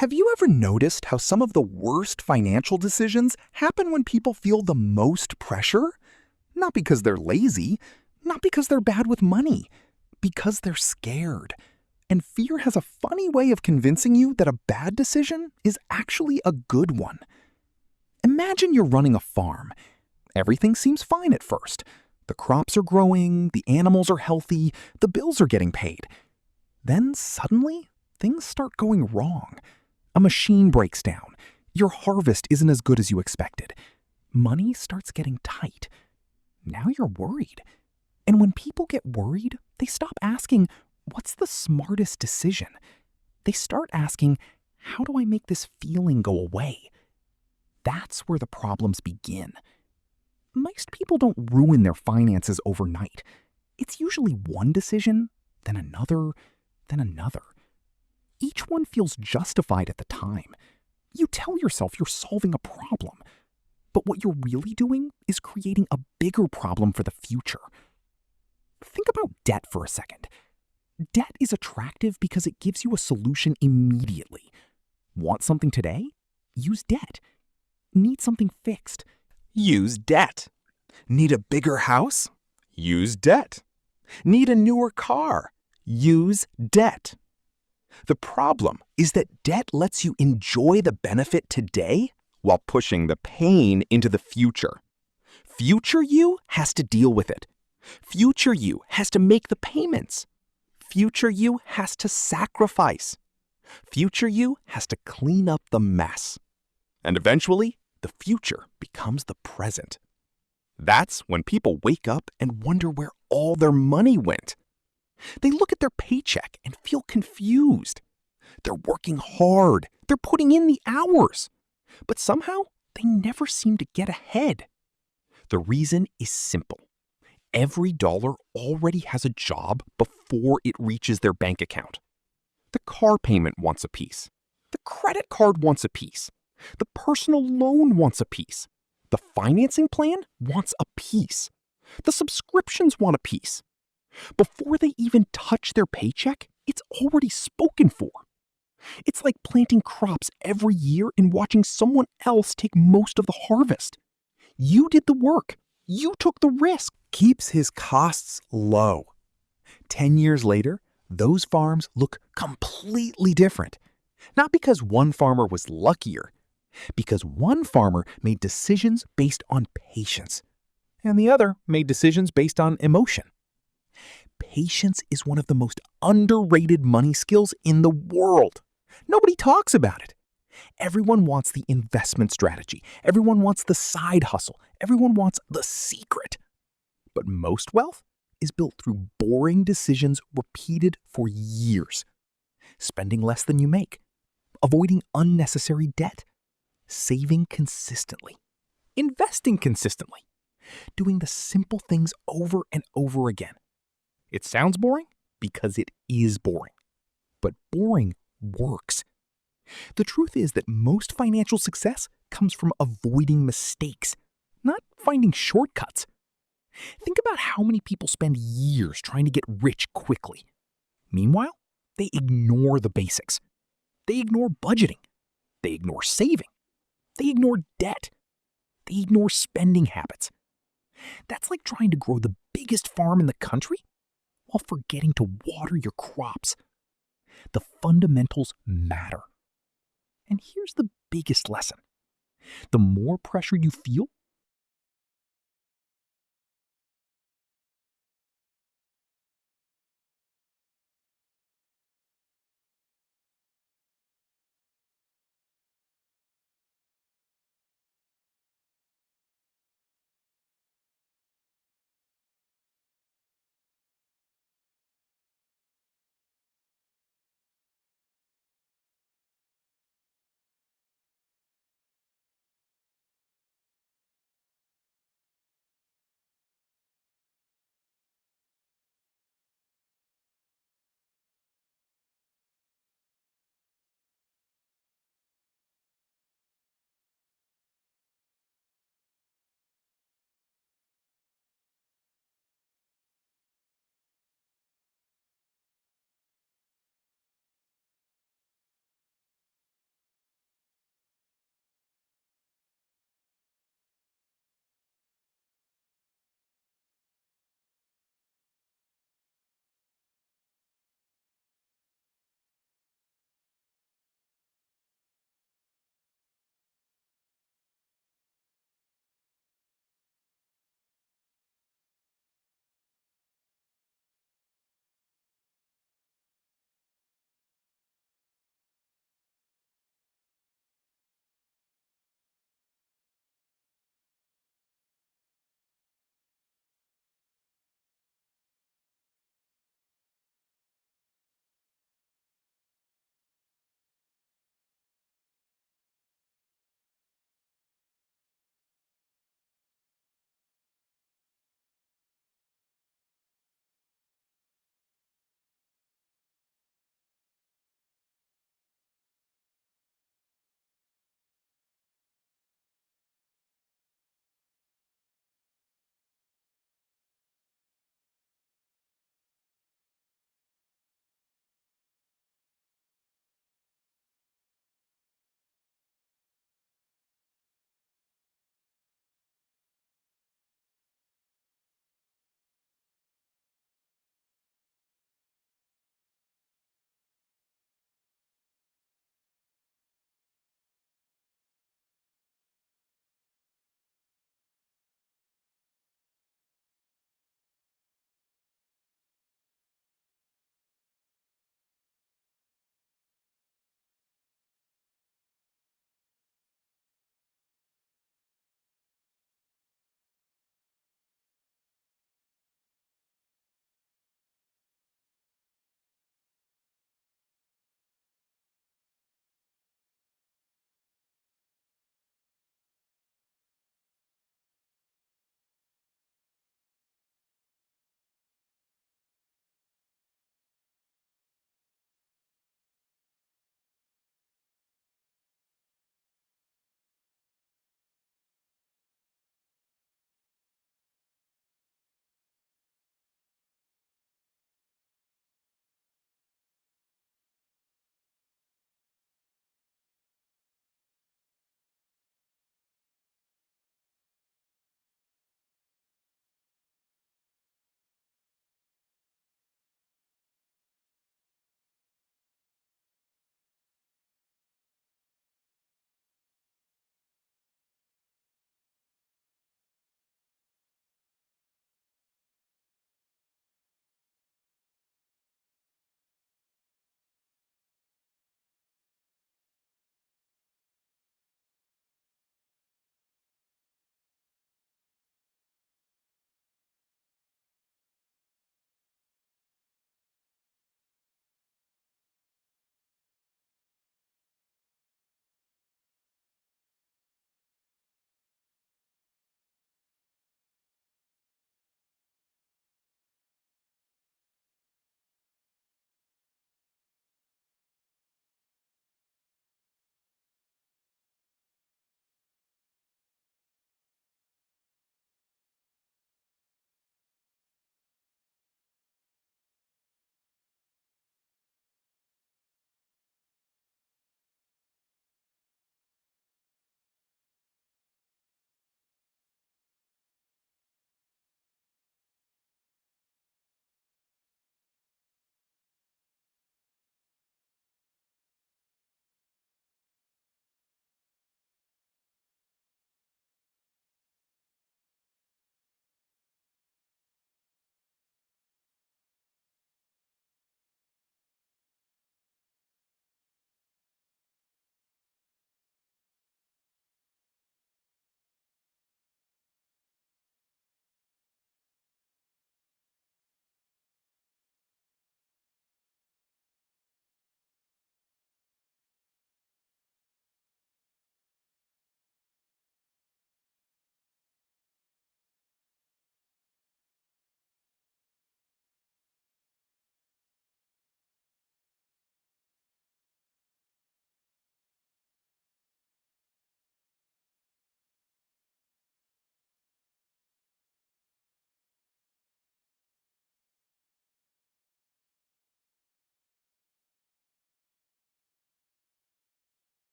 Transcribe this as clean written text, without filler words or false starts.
Have you ever noticed how some of the worst financial decisions happen when people feel the most pressure? Not because they're lazy, not because they're bad with money, because they're scared. And fear has a funny way of convincing you that a bad decision is actually a good one. Imagine you're running a farm. Everything seems fine at first. The crops are growing, the animals are healthy, the bills are getting paid. Then suddenly, things start going wrong. A machine breaks down. Your harvest isn't as good as you expected. Money starts getting tight. Now you're worried. And when people get worried, they stop asking, what's the smartest decision? They start asking, how do I make this feeling go away? That's where the problems begin. Most people don't ruin their finances overnight. It's usually one decision, then another, then another. Each one feels justified at the time. You tell yourself you're solving a problem, but what you're really doing is creating a bigger problem for the future. Think about debt for a second. Debt is attractive because it gives you a solution immediately. Want something today? Use debt. Need something fixed? Use debt. Need a bigger house? Use debt. Need a newer car? Use debt. The problem is that debt lets you enjoy the benefit today while pushing the pain into the future. Future you has to deal with it. Future you has to make the payments. Future you has to sacrifice. Future you has to clean up the mess. And eventually, the future becomes the present. That's when people wake up and wonder where all their money went. They look at their paycheck and feel confused. They're working hard. They're putting in the hours. But somehow, they never seem to get ahead. The reason is simple. Every dollar already has a job before it reaches their bank account. The car payment wants a piece. The credit card wants a piece. The personal loan wants a piece. The financing plan wants a piece. The subscriptions want a piece. Before they even touch their paycheck, it's already spoken for. It's like planting crops every year and watching someone else take most of the harvest. You did the work. You took the risk. Keeps his costs low. 10 years later, those farms look completely different. Not because one farmer was luckier, because one farmer made decisions based on patience, and the other made decisions based on emotion. Patience is one of the most underrated money skills in the world. Nobody talks about it. Everyone wants the investment strategy. Everyone wants the side hustle. Everyone wants the secret. But most wealth is built through boring decisions repeated for years. Spending less than you make. Avoiding unnecessary debt. Saving consistently. Investing consistently. Doing the simple things over and over again. It sounds boring because it is boring. But boring works. The truth is that most financial success comes from avoiding mistakes, not finding shortcuts. Think about how many people spend years trying to get rich quickly. Meanwhile, they ignore the basics. They ignore budgeting. They ignore saving. They ignore debt. They ignore spending habits. That's like trying to grow the biggest farm in the country while forgetting to water your crops. The fundamentals matter. And here's the biggest lesson. The more pressure you feel